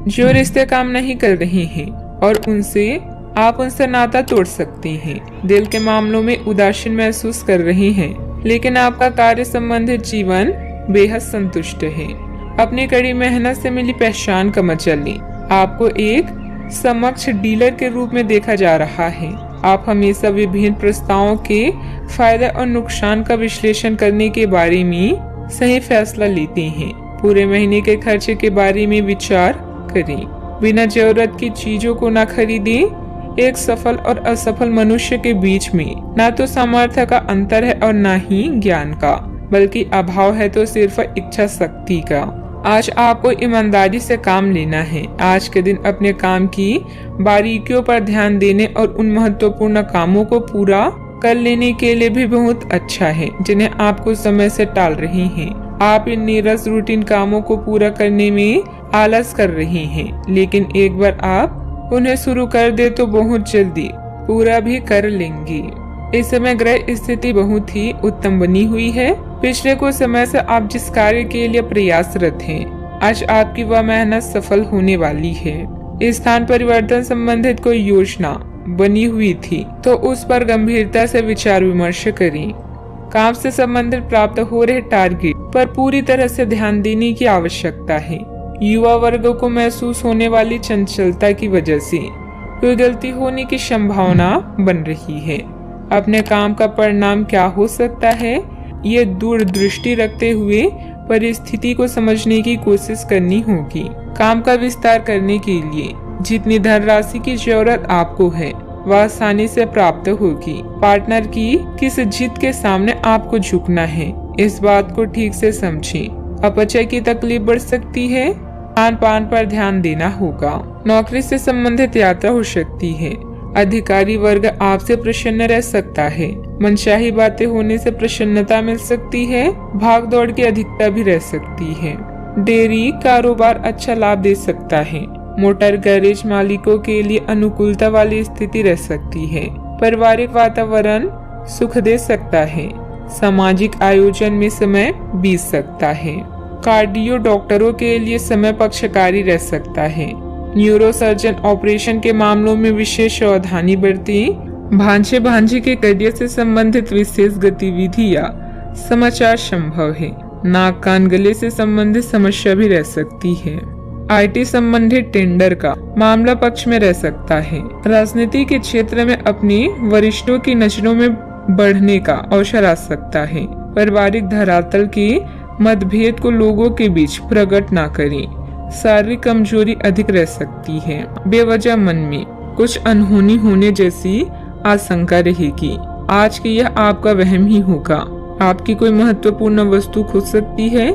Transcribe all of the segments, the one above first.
जो रिश्ते काम नहीं कर रहे हैं और आप उनसे नाता तोड़ सकते हैं। दिल के मामलों में उदासीन महसूस कर रहे हैं, लेकिन आपका कार्य संबंधित जीवन बेहद संतुष्ट है। अपनी कड़ी मेहनत से मिली पहचान का मजा लें। आपको एक समक्ष डीलर के रूप में देखा जा रहा है। आप हमेशा विभिन्न प्रस्तावों के फायदे और नुकसान का विश्लेषण करने के बारे में सही फैसला लेते हैं। पूरे महीने के खर्चे के बारे में विचार करें। बिना जरूरत की चीजों को न खरीदें। एक सफल और असफल मनुष्य के बीच में न तो सामर्थ्य का अंतर है और न ही ज्ञान का, बल्कि अभाव है तो सिर्फ इच्छा शक्ति का। आज आपको ईमानदारी से काम लेना है। आज के दिन अपने काम की बारीकियों पर ध्यान देने और उन महत्वपूर्ण कामों को पूरा कर लेने के लिए भी बहुत अच्छा है जिन्हें आप कुछ समय से टाल रहे हैं। आप इन नीरस रूटीन कामों को पूरा करने में आलस कर रहे हैं, लेकिन एक बार आप उन्हें शुरू कर दे तो बहुत जल्दी पूरा भी कर लेंगे। इस समय ग्रह स्थिति बहुत ही उत्तम बनी हुई है। पिछले कुछ समय से आप जिस कार्य के लिए प्रयासरत हैं, आज आपकी वह मेहनत सफल होने वाली है। स्थान परिवर्तन संबंधित कोई योजना बनी हुई थी तो उस पर गंभीरता से विचार विमर्श करें। काम से संबंधित प्राप्त हो रहे टारगेट पर पूरी तरह से ध्यान देने की आवश्यकता है। युवा वर्ग को महसूस होने वाली चंचलता की वजह से कोई गलती होने की संभावना बन रही है। अपने काम का परिणाम क्या हो सकता है, ये दूरदृष्टि रखते हुए परिस्थिति को समझने की कोशिश करनी होगी। काम का विस्तार करने के लिए जितनी धनराशि की जरूरत आपको है वह आसानी से प्राप्त होगी। पार्टनर की किस जिद के सामने आपको झुकना है, इस बात को ठीक से समझें। अपचय की तकलीफ बढ़ सकती है। खान पान पर ध्यान देना होगा। नौकरी से संबंधित यात्रा हो सकती है। अधिकारी वर्ग आपसे प्रसन्न रह सकता है। मनचाही बातें होने से प्रसन्नता मिल सकती है। भाग दौड़ की अधिकता भी रह सकती है। डेयरी कारोबार अच्छा लाभ दे सकता है। मोटर गैरेज मालिकों के लिए अनुकूलता वाली स्थिति रह सकती है। पारिवारिक वातावरण सुख दे सकता है। सामाजिक आयोजन में समय बीत सकता है। कार्डियो डॉक्टरों के लिए समय पक्षकारी रह सकता है। न्यूरोसर्जन ऑपरेशन के मामलों में विशेष सावधानी बरतें। भांजे भांजी के करियर से संबंधित विशेष गतिविधि या समाचार संभव है। नाक कान गले से संबंधित समस्या भी रह सकती है। आईटी संबंधित टेंडर का मामला पक्ष में रह सकता है। राजनीति के क्षेत्र में अपने वरिष्ठों की नजरों में बढ़ने का अवसर आ सकता है। पारिवारिक धरातल के मतभेद को लोगों के बीच प्रकट न करें। शारीरिक कमजोरी अधिक रह सकती है। बेवजह मन में कुछ अनहोनी होने जैसी आशंका रहेगी। आज की यह आपका वहम ही होगा। आपकी कोई महत्वपूर्ण वस्तु खो सकती है,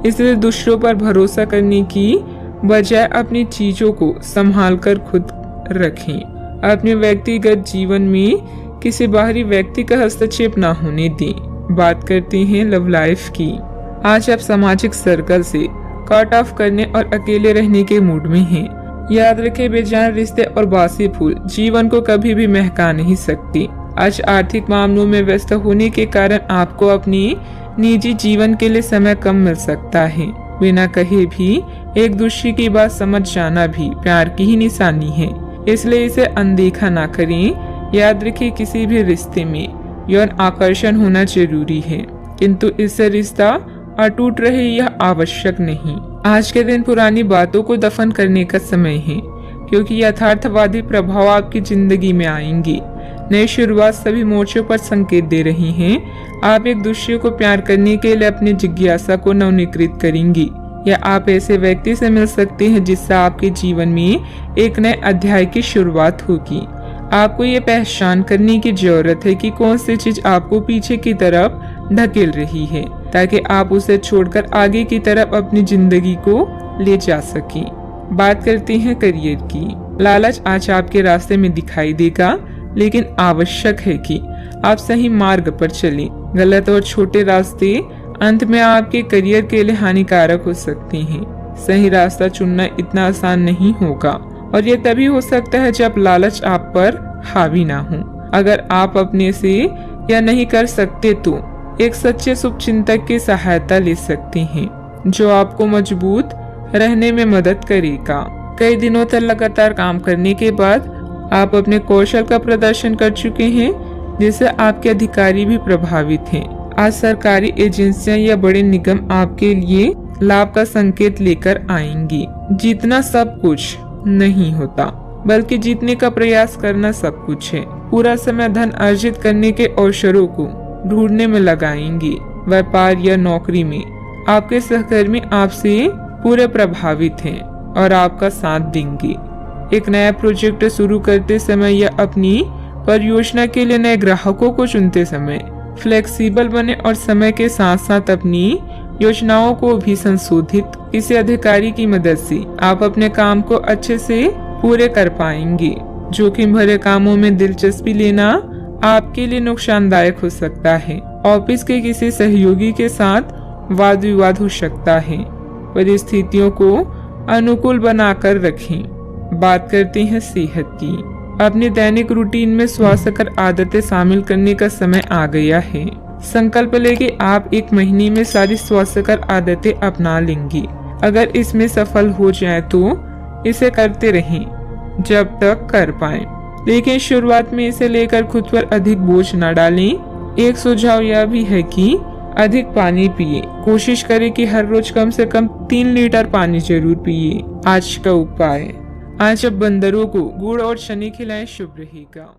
इसलिए दूसरों पर भरोसा करने की बजाय अपनी चीजों को संभाल कर खुद रखें। अपने व्यक्तिगत जीवन में किसी बाहरी व्यक्ति का हस्तक्षेप न होने दें। बात करते हैं लव लाइफ की। आज आप सामाजिक सर्कल से कट ऑफ करने और अकेले रहने के मूड में हैं। याद रखें, बेजान रिश्ते और बासी फूल जीवन को कभी भी महका नहीं सकती। आज आर्थिक मामलों में व्यस्त होने के कारण आपको अपनी निजी जीवन के लिए समय कम मिल सकता है। बिना कहे भी एक दूसरे की बात समझ जाना भी प्यार की ही निशानी है, इसलिए इसे अनदेखा ना करें। याद रखिए, किसी भी रिश्ते में यौन आकर्षण होना जरूरी है, किंतु इससे रिश्ता अटूट रहे यह आवश्यक नहीं। आज के दिन पुरानी बातों को दफन करने का समय है, क्योंकि यथार्थवादी प्रभाव आपकी जिंदगी में आएंगे। नई शुरुआत सभी मोर्चों पर संकेत दे रही हैं। आप एक दूसरे को प्यार करने के लिए अपनी जिज्ञासा को नवनीकृत करेंगी, या आप ऐसे व्यक्ति से मिल सकते हैं जिससे आपके जीवन में एक नए अध्याय की शुरुआत होगी। आपको ये पहचान करने की जरूरत है कि कौन सी चीज आपको पीछे की तरफ ढकेल रही है, ताकि आप उसे छोड़कर आगे की तरफ अपनी जिंदगी को ले जा सकें। बात करते हैं करियर की। लालच आज आपके रास्ते में दिखाई देगा, लेकिन आवश्यक है कि आप सही मार्ग पर चलें। गलत और छोटे रास्ते अंत में आपके करियर के लिए हानिकारक हो सकते हैं। सही रास्ता चुनना इतना आसान नहीं होगा, और ये तभी हो सकता है जब लालच आप पर हावी ना हो। अगर आप अपने से या नहीं कर सकते तो एक सच्चे शुभचिंतक की सहायता ले सकते हैं, जो आपको मजबूत रहने में मदद करेगा। कई दिनों तक लगातार काम करने के बाद आप अपने कौशल का प्रदर्शन कर चुके हैं, जिससे आपके अधिकारी भी प्रभावित हैं। आज सरकारी एजेंसियां या बड़े निगम आपके लिए लाभ का संकेत लेकर आएंगी। जीतना सब कुछ नहीं होता, बल्कि जीतने का प्रयास करना सब कुछ है। पूरा समय धन अर्जित करने के अवसरों को ढूंढने में लगाएंगे। व्यापार या नौकरी में आपके सहकर्मी आपसे पूरे प्रभावित हैं और आपका साथ देंगे। एक नया प्रोजेक्ट शुरू करते समय या अपनी परियोजना के लिए नए ग्राहकों को चुनते समय फ्लेक्सिबल बने और समय के साथ साथ अपनी योजनाओं को भी संशोधित। किसी अधिकारी की मदद से आप अपने काम को अच्छे से पूरे कर पाएंगे। जोखिम भरे कामों में दिलचस्पी लेना आपके लिए नुकसानदायक हो सकता है। ऑफिस के किसी सहयोगी के साथ वाद विवाद हो सकता है। परिस्थितियों को अनुकूल बनाकर रखें। बात करते हैं सेहत की। अपने दैनिक रूटीन में स्वास्थ्यकर आदतें शामिल करने का समय आ गया है। संकल्प लें कि आप 1 महीने में सारी स्वास्थ्यकर आदतें अपना लेंगे। अगर इसमें सफल हो जाए तो इसे करते रहें जब तक कर पाएं। लेकिन शुरुआत में इसे लेकर खुद पर अधिक बोझ न डालें। एक सुझाव यह भी है कि अधिक पानी पिए। कोशिश करें कि हर रोज कम से कम 3 लीटर पानी जरूर पिए। आज का उपाय, आज अब बंदरों को गुड़ और शनी खिलाएं, शुभ रहेगा।